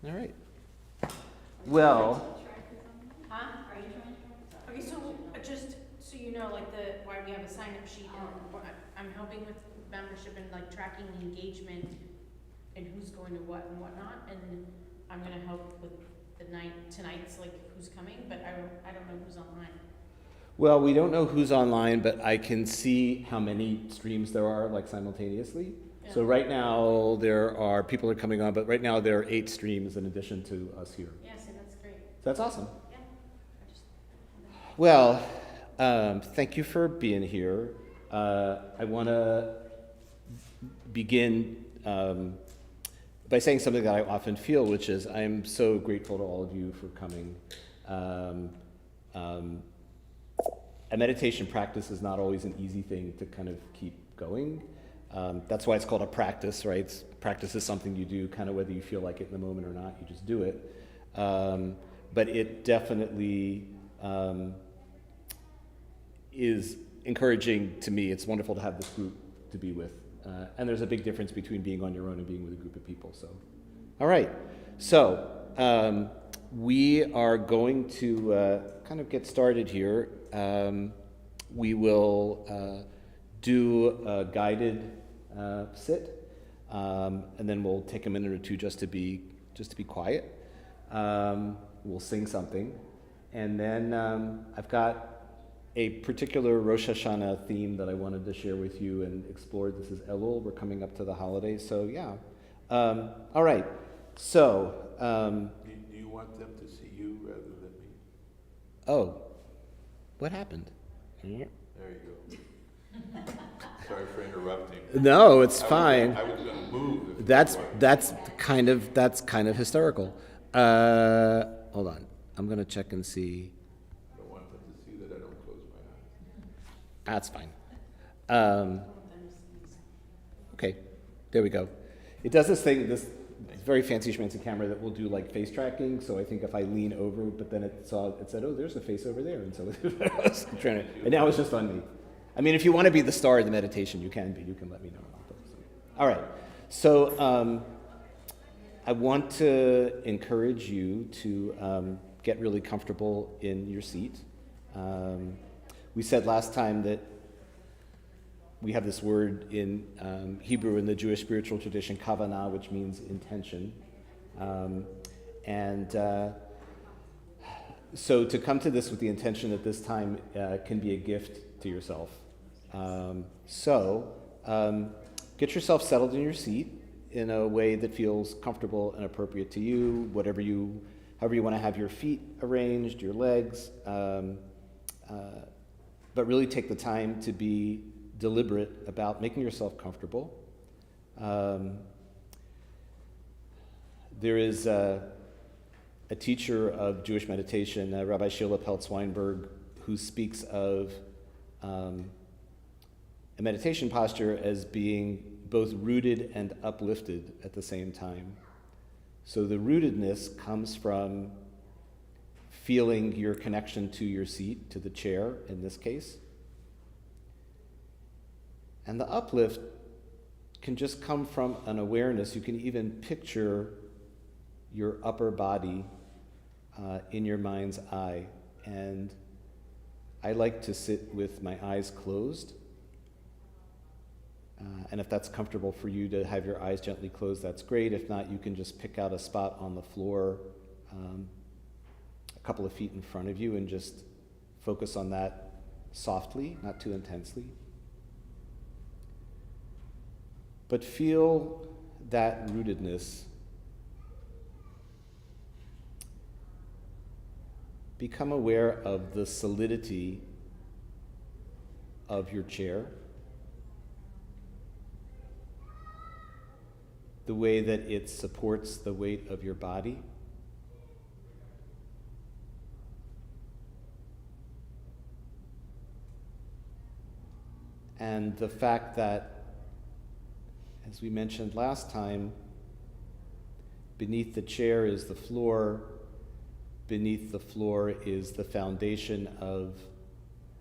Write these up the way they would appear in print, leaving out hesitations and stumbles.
All right. Well, Huh? Are you trying to? Okay, so just so you know, like why we have a sign-up sheet, and I'm helping with membership and like tracking the engagement and who's going to what and whatnot, and I'm gonna help with tonight's like who's coming, but I don't know who's online. well, we don't know who's online, but I can see how many streams there are, like simultaneously. Yeah. So right now people are coming on, but right now there are 8 streams in addition to us here. Yeah, so that's great. So that's awesome. Yeah. Well, thank you for being here. I want to begin by saying something that I often feel, which is I'm so grateful to all of you for coming. A meditation practice is not always an easy thing to kind of keep going. That's why it's called a practice, right? Practice is something you do kind of whether you feel like it in the moment or not, you just do it. But it definitely is encouraging to me. It's wonderful to have this group to be with. And there's a big difference between being on your own and being with a group of people. So, all right. So we are going to kind of get started here. We will do a guided sit, and then we'll take a minute or two just to be quiet. We'll sing something, and then I've got a particular Rosh Hashanah theme that I wanted to share with you and explore. This is Elul. We're coming up to the holidays, so yeah. All right. So, do you want them to see you rather than me? Oh, what happened? There you go. Sorry for interrupting. No, it's fine. I was going to move. That's kind of hysterical. Hold on. I'm gonna check and see. I don't want them to see that I don't close my eyes. That's fine. Okay, there we go. It does this thing, this very fancy schmancy camera that will do like face tracking. So I think if I lean over, but then it said, oh, there's a face over there, and so I was trying to. And now it's just on me. I mean, if you want to be the star of the meditation, you can be. You can let me know. All right. So I want to encourage you to get really comfortable in your seat. We said last time that we have this word in Hebrew in the Jewish spiritual tradition, kavanah, which means intention. So to come to this with the intention at this time can be a gift to yourself. Get yourself settled in your seat in a way that feels comfortable and appropriate to you, however you want to have your feet arranged, your legs, but really take the time to be deliberate about making yourself comfortable. There is a teacher of Jewish meditation, Rabbi Sheila Peltz-Weinberg, who speaks of a meditation posture as being both rooted and uplifted at the same time. So the rootedness comes from feeling your connection to your seat, to the chair in this case. And the uplift can just come from an awareness. You can even picture your upper body in your mind's eye. And I like to sit with my eyes closed. And if that's comfortable for you to have your eyes gently closed, that's great. If not, you can just pick out a spot on the floor a couple of feet in front of you and just focus on that softly, not too intensely. But feel that rootedness. Become aware of the solidity of your chair, the way that it supports the weight of your body. And the fact that, as we mentioned last time, beneath the chair is the floor, beneath the floor is the foundation of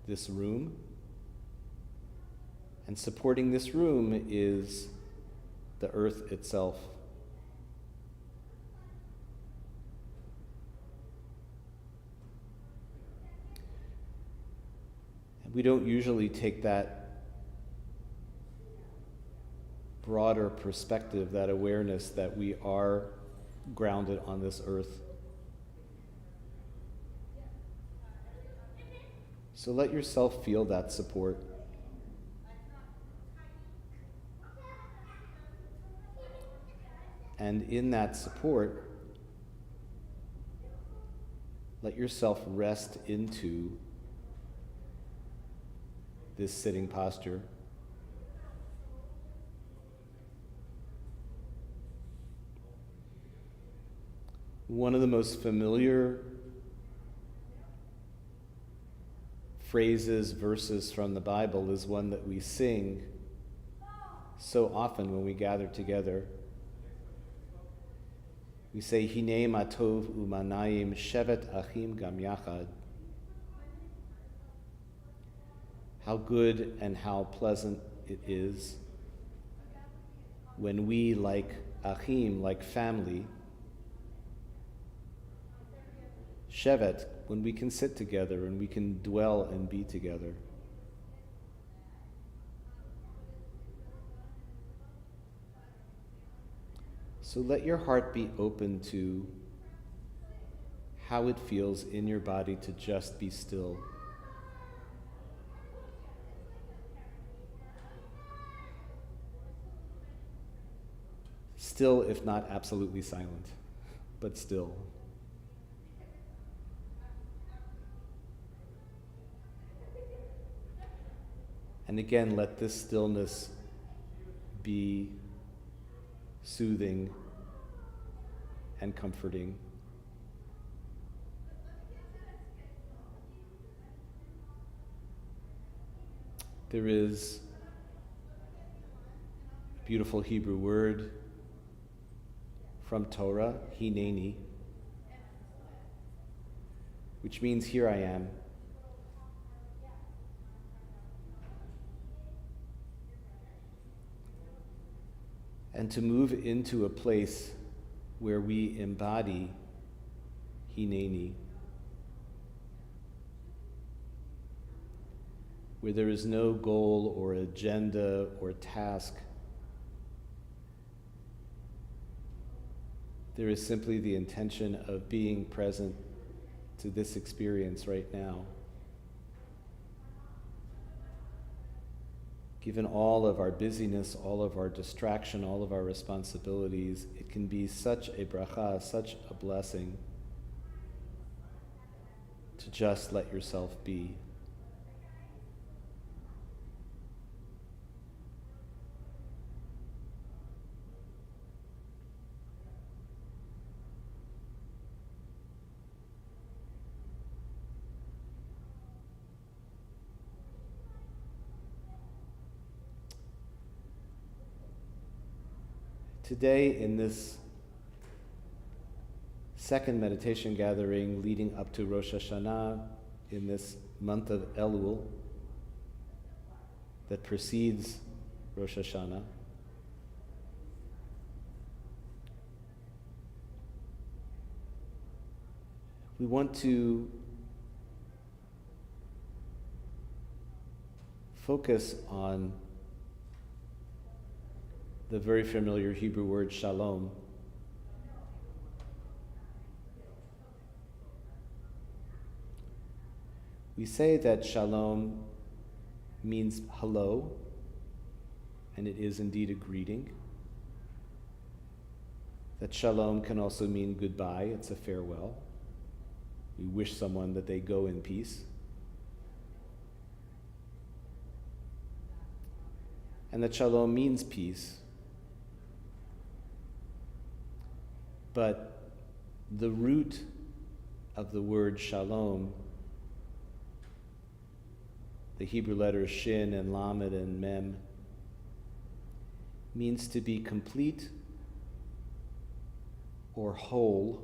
this room, and supporting this room is the earth itself. we don't usually take that broader perspective, that awareness that we are grounded on this earth. So let yourself feel that support. And in that support, let yourself rest into this sitting posture. One of the most familiar phrases, verses from the Bible is one that we sing so often when we gather together. We say, Hine matov umanayim shevet achim gam yachad. How good and how pleasant it is when we, like achim, like family, shevet, when we can sit together and we can dwell and be together. So let your heart be open to how it feels in your body to just be still. Still, if not absolutely silent, but still. And again, let this stillness be soothing and comforting. There is a beautiful Hebrew word from Torah, hineni, which means here I am. And to move into a place where we embody hineni, where there is no goal or agenda or task. There is simply the intention of being present to this experience right now. Given all of our busyness, all of our distraction, all of our responsibilities, it can be such a bracha, such a blessing to just let yourself be. Today, in this second meditation gathering leading up to Rosh Hashanah, in this month of Elul that precedes Rosh Hashanah, we want to focus on the very familiar Hebrew word shalom. We say that shalom means hello, and it is indeed a greeting. That shalom can also mean goodbye, it's a farewell. We wish someone that they go in peace. And that shalom means peace. But the root of the word shalom, the Hebrew letters shin and lamed and mem, means to be complete or whole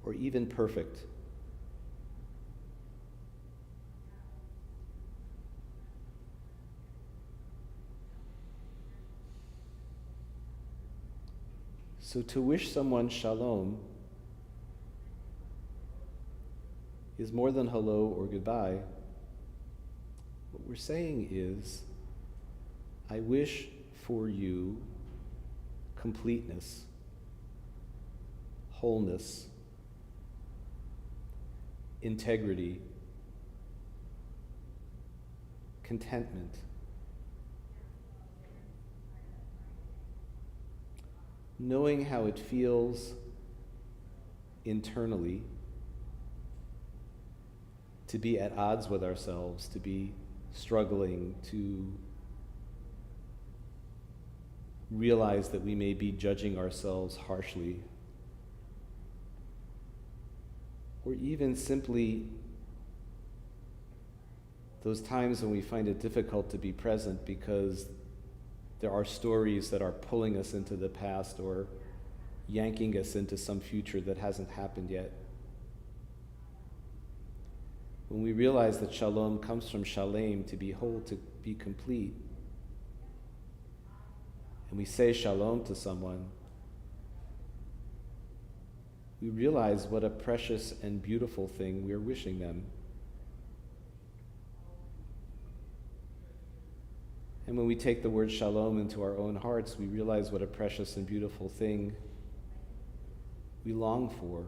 or even perfect. So to wish someone shalom is more than hello or goodbye. what we're saying is, I wish for you completeness, wholeness, integrity, contentment. Knowing how it feels internally to be at odds with ourselves, to be struggling, to realize that we may be judging ourselves harshly, or even simply those times when we find it difficult to be present because there are stories that are pulling us into the past or yanking us into some future that hasn't happened yet. When we realize that shalom comes from shalem, to be whole, to be complete, and we say shalom to someone, we realize what a precious and beautiful thing we are wishing them. And when we take the word shalom into our own hearts, we realize what a precious and beautiful thing we long for.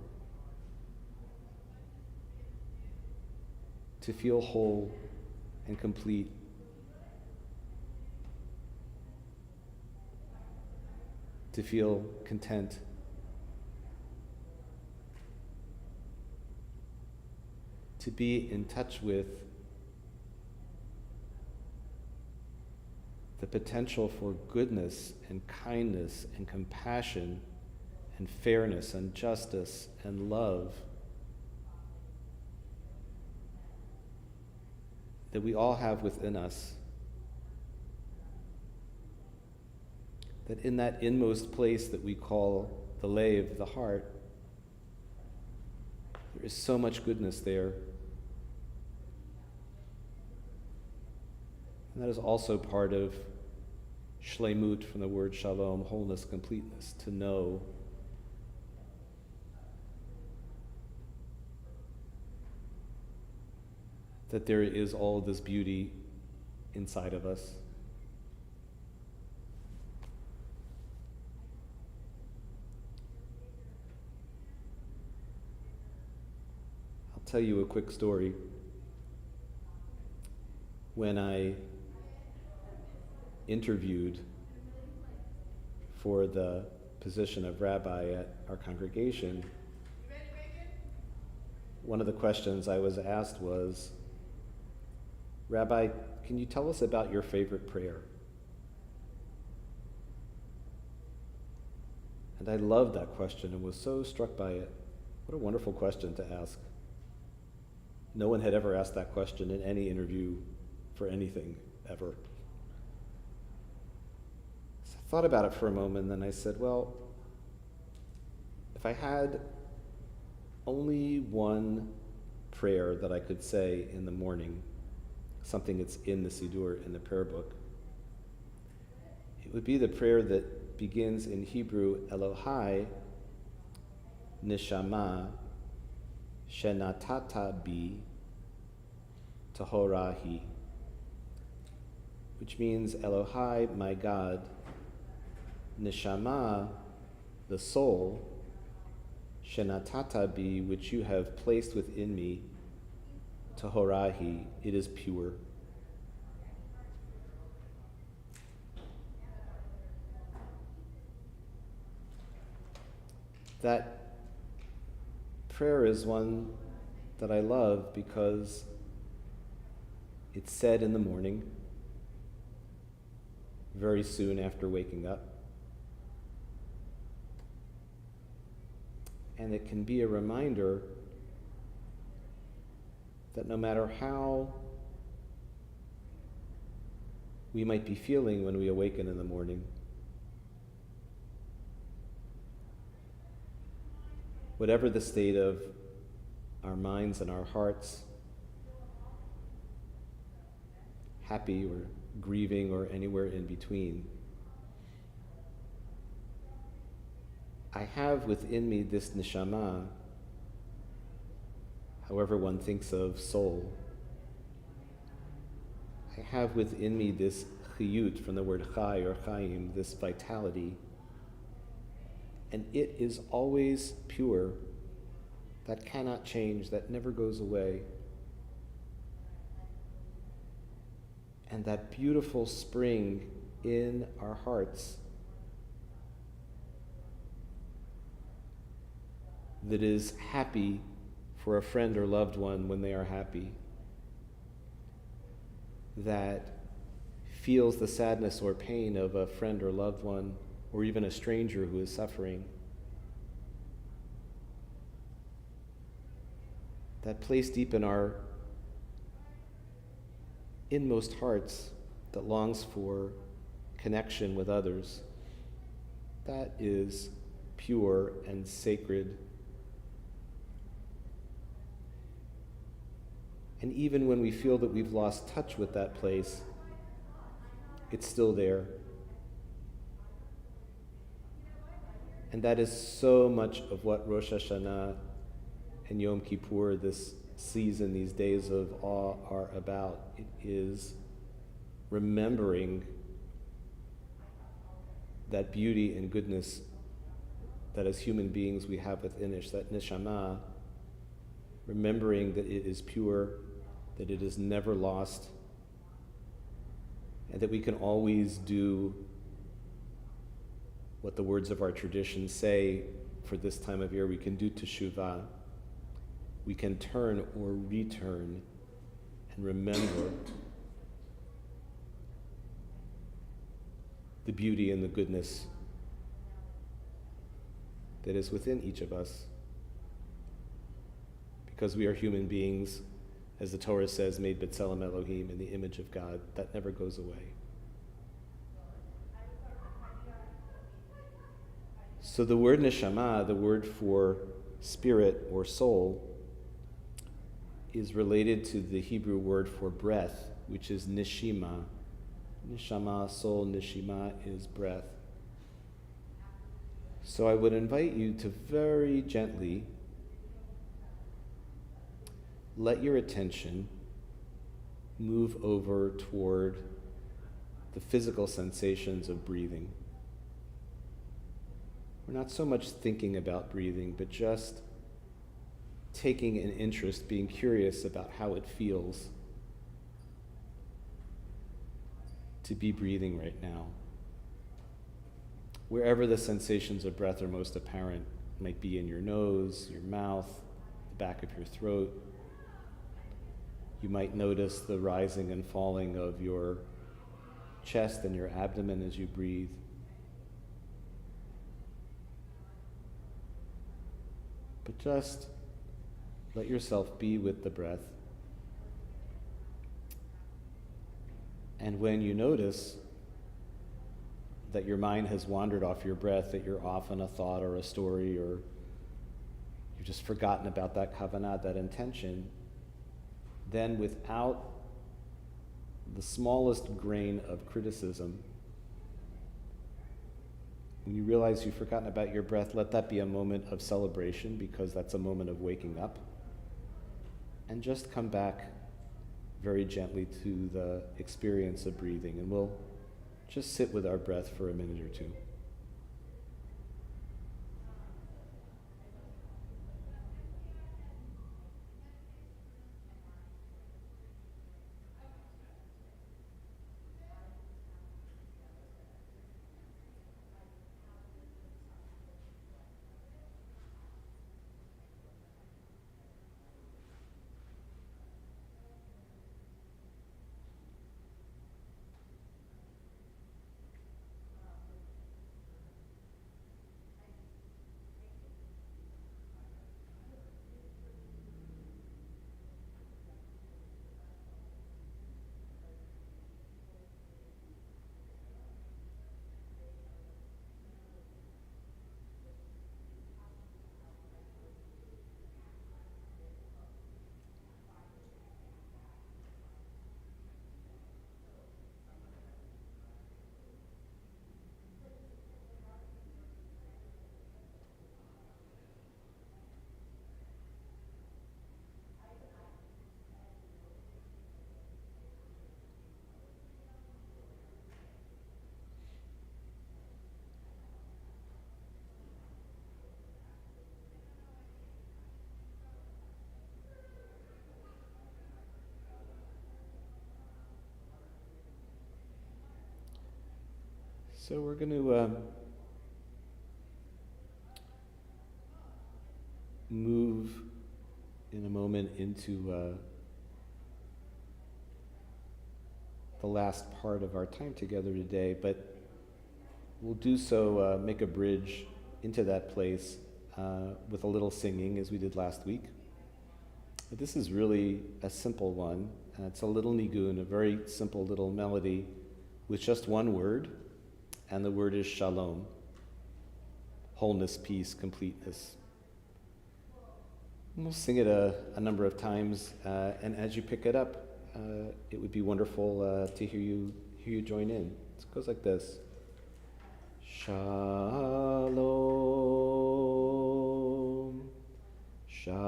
To feel whole and complete. To feel content. To be in touch with the potential for goodness and kindness and compassion and fairness and justice and love that we all have within us. That in that inmost place that we call the Lev, the heart, there is so much goodness there. And that is also part of shlemut, from the word shalom, wholeness, completeness, to know that there is all of this beauty inside of us. I'll tell you a quick story. When I interviewed for the position of rabbi at our congregation, one of the questions I was asked was, Rabbi, can you tell us about your favorite prayer? And I loved that question and was so struck by it. What a wonderful question to ask. No one had ever asked that question in any interview for anything, ever. So I thought about it for a moment, and then I said, well, if I had only one prayer that I could say in the morning, something that's in the Siddur, in the prayer book, it would be the prayer that begins in Hebrew, Elohai Neshama Shenatata Bi Tahorahi, which means, Elohai, my God, Neshama, the soul, Shenatata Bi, which you have placed within me, Tahorahi, it is pure. That prayer is one that I love because it's said in the morning, very soon after waking up. And it can be a reminder that no matter how we might be feeling when we awaken in the morning, whatever the state of our minds and our hearts, happy or grieving or anywhere in between, I have within me this neshama, however one thinks of soul. have within me this chiyut from the word chai or chaim, this vitality, and it is always pure. That cannot change, that never goes away. And that beautiful spring in our hearts that is happy for a friend or loved one when they are happy, that feels the sadness or pain of a friend or loved one, or even a stranger who is suffering. That place deep in our inmost hearts that longs for connection with others, that is pure and sacred. And even when we feel that we've lost touch with that place, it's still there. And that is so much of what Rosh Hashanah and Yom Kippur, this season, these days of awe, are about. It is remembering that beauty and goodness that as human beings we have within us, that neshama, remembering that it is pure, that it is never lost, and that we can always do what the words of our tradition say for this time of year. We can do teshuvah. We can turn or return and remember the beauty and the goodness that is within each of us. Because we are human beings, as the Torah says, made b'tselem Elohim, in the image of God. That never goes away. So the word neshama, the word for spirit or soul, is related to the Hebrew word for breath, which is neshima. Neshama, soul, neshima is breath. So I would invite you to very gently let your attention move over toward the physical sensations of breathing. We're not so much thinking about breathing, but just taking an interest, being curious about how it feels to be breathing right now. Wherever the sensations of breath are most apparent, it might be in your nose, your mouth, the back of your throat. You might notice the rising and falling of your chest and your abdomen as you breathe. But just let yourself be with the breath. And when you notice that your mind has wandered off your breath, that you're off on a thought or a story, or you've just forgotten about that kavanah, that intention, then without the smallest grain of criticism, when you realize you've forgotten about your breath, let that be a moment of celebration, because that's a moment of waking up. And just come back very gently to the experience of breathing, and we'll just sit with our breath for a minute or two. So we're going to move in a moment into the last part of our time together today, but we'll do so, make a bridge into that place with a little singing as we did last week. But this is really a simple one. It's a little nigun, a very simple little melody with just one word, and the word is shalom. Wholeness, peace, completeness. And we'll sing it a number of times, and as you pick it up, it would be wonderful to hear you join in. It goes like this. Shalom, shalom,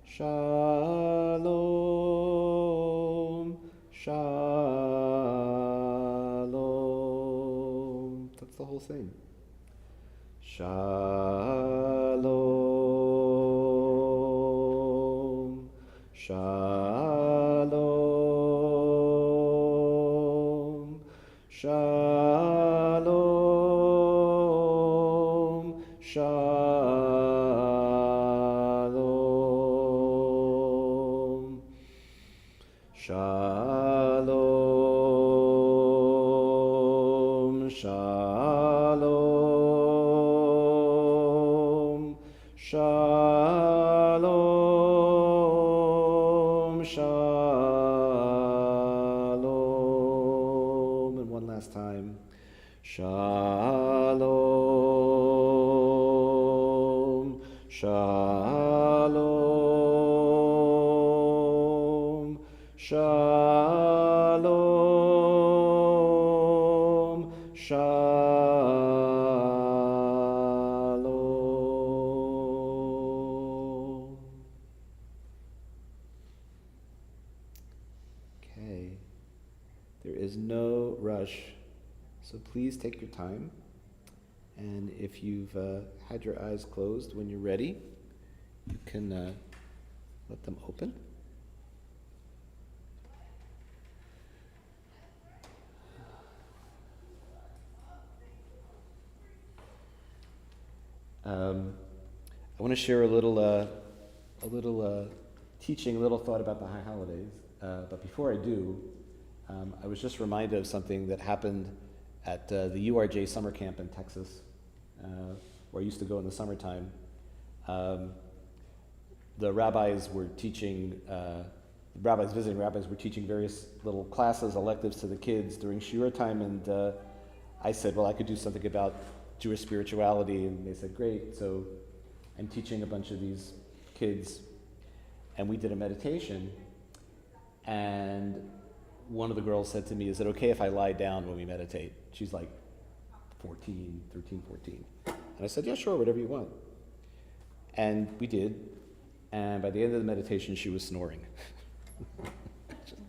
shalom, shalom. That's the whole thing. Shalom, shalom, shalom, shalom, shalom, shalom, shalom, shalom. And one last time. Shalom, shalom, shalom, shalom. Okay. There is no rush, so please take your time. And if you've had your eyes closed when you're ready, you can let them open. I want to share a little teaching, a little thought about the high holidays. But before I do, I was just reminded of something that happened at the URJ summer camp in Texas, where I used to go in the summertime. The rabbis were teaching, visiting rabbis were teaching various little classes, electives to the kids during shiur time, and I said, well, I could do something about Jewish spirituality, and they said, great. So I'm teaching a bunch of these kids, and we did a meditation, and one of the girls said to me, is it okay if I lie down when we meditate? She's like 13, 14. And I said, yeah, sure, whatever you want. And we did. And by the end of the meditation, she was snoring.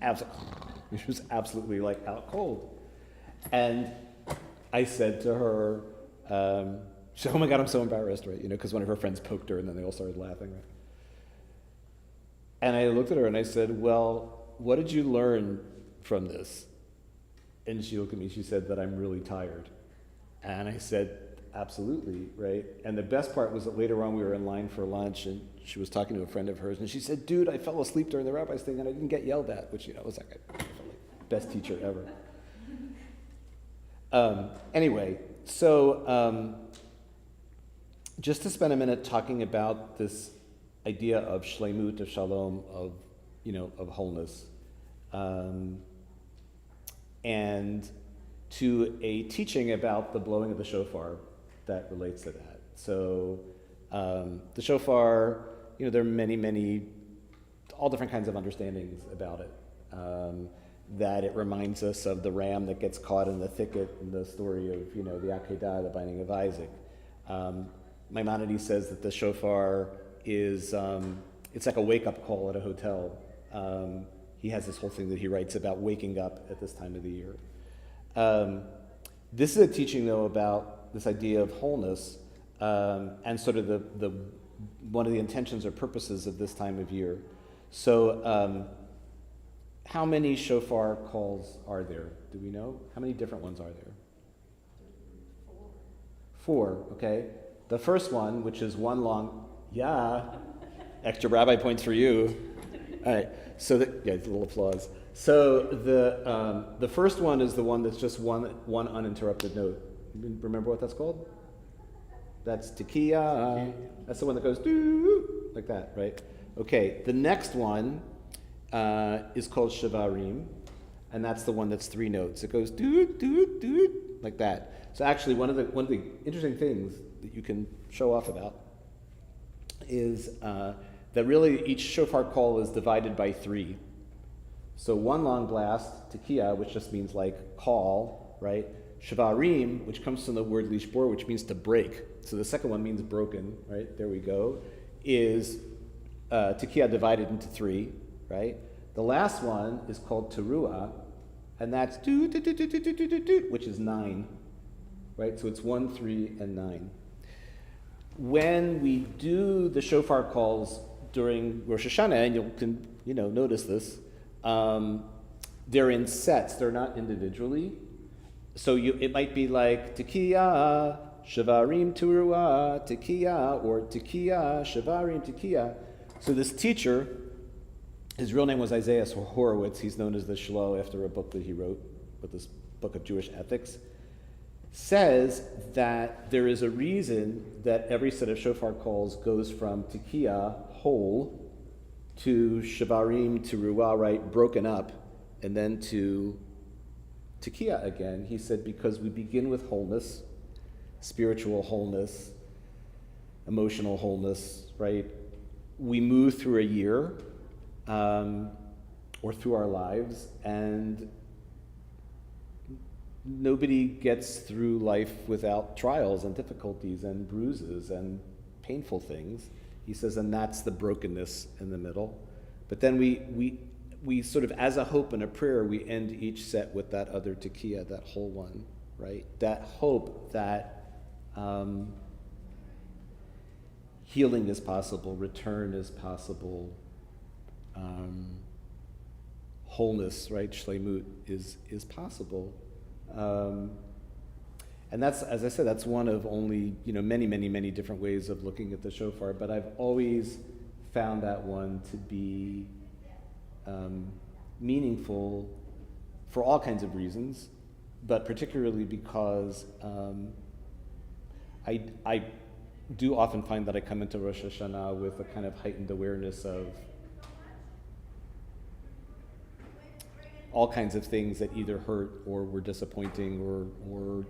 She was absolutely like out cold. And I said to her, she said, oh my God, I'm so embarrassed, right? Because one of her friends poked her and then they all started laughing, right? And I looked at her and I said, well, what did you learn from this? And she looked at me, she said that I'm really tired. And I said, absolutely, right? And the best part was that later on we were in line for lunch and she was talking to a friend of hers and she said, dude, I fell asleep during the rabbi's thing and I didn't get yelled at, which, was like best teacher ever. Anyway, so just to spend a minute talking about this idea of shleimut, of shalom, of wholeness, and to a teaching about the blowing of the shofar that relates to that. So the shofar, there are many, all different kinds of understandings about it. That it reminds us of the ram that gets caught in the thicket in the story of, the Akedah, the binding of Isaac. Maimonides says that the shofar is, it's like a wake-up call at a hotel. He has this whole thing that he writes about waking up at this time of the year. This is a teaching, though, about this idea of wholeness and sort of the one of the intentions or purposes of this time of year. So how many shofar calls are there? Do we know? How many different ones are there? Four, okay. The first one, which is one long, yeah, extra rabbi points for you. All right, so a little applause. So the first one is the one that's just one uninterrupted note. Remember what that's called? That's tekiah. That's the one that goes doo like that, right? Okay. The next one is called shavarim, and that's the one that's three notes. It goes doo doo doo like that. So actually, one of the interesting things that you can show off about is that really each shofar call is divided by three. So one long blast, tekiah, which just means like call, right? Shavarim, which comes from the word lishbor, which means to break. So the second one means broken, right? There we go. Is tekiah divided into three, right? The last one is called teruah, and that's do, which is 9, right? So it's 1, 3, and 9. When we do the shofar calls during Rosh Hashanah, and you can notice this, they're in sets. They're not individually. So it might be like tekiah, shavarim teruah, tekiah, or tekiah, shavarim tekiah. So this teacher, his real name was Isaiah Horowitz. He's known as the Shlo after a book that he wrote, with this book of Jewish ethics, says that there is a reason that every set of shofar calls goes from tekiah, whole, to shavarim, teruah, right, broken up, and then to tekiah again. He said because we begin with wholeness, spiritual wholeness, emotional wholeness, right? We move through a year or through our lives, and nobody gets through life without trials and difficulties and bruises and painful things. He says, and that's the brokenness in the middle. But then we sort of, as a hope and a prayer, we end each set with that other tekiah, that whole one, right? That hope that healing is possible, return is possible, wholeness, right? Shleimut is possible. And that's, as I said, that's one of only, many, many, many different ways of looking at the shofar, but I've always found that one to be meaningful for all kinds of reasons, but particularly because I do often find that I come into Rosh Hashanah with a kind of heightened awareness of all kinds of things that either hurt or were disappointing or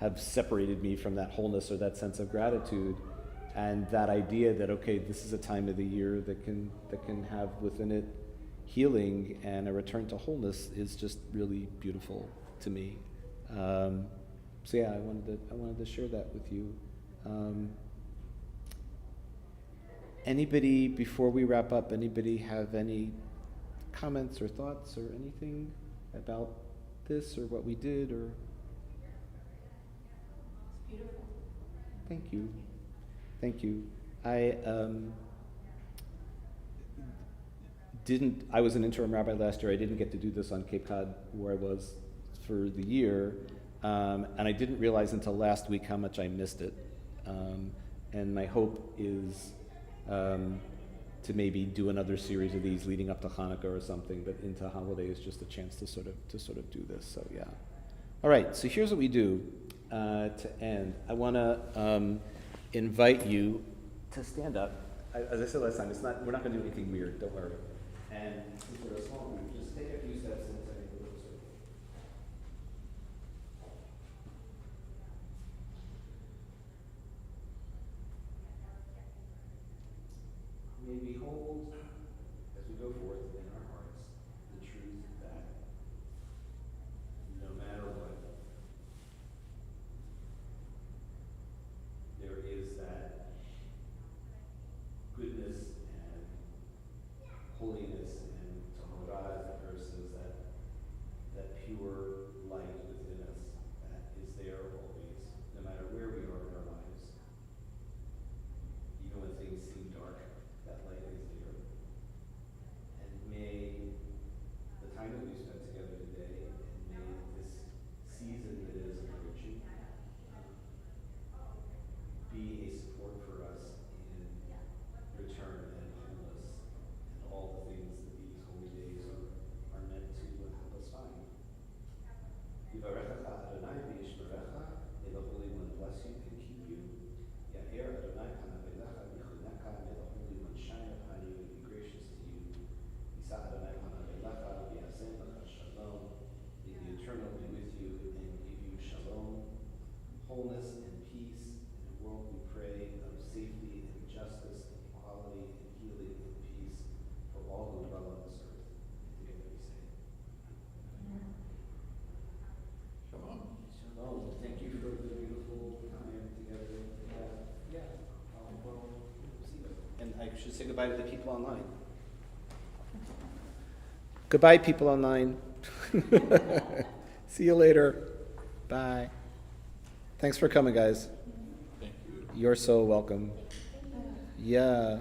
have separated me from that wholeness or that sense of gratitude, and that idea that, okay, this is a time of the year that can have within it healing and a return to wholeness is just really beautiful to me. So yeah, I wanted to share that with you. Anybody, before we wrap up, anybody have any comments or thoughts or anything about this or what we did or? It's beautiful. Thank you. I was an interim rabbi last year. I didn't get to do this on Cape Cod where I was for the year. And I didn't realize until last week how much I missed it. And my hope is to maybe do another series of these leading up to Hanukkah or something, but into holiday is just a chance to sort of do this. So yeah. All right. So here's what we do to end. I want to invite you to stand up. As I said last time, we're not going to do anything weird. Don't worry. And since we're a small group, just take a few steps inside the circle. May we hold, as we go forth in our hearts, the truth that no matter what, there is that goodness and holiness and Torah, as the verse says, that should say goodbye to the people online. Goodbye, people online. See you later. Bye. Thanks for coming, guys. Thank you. You're so welcome. Yeah.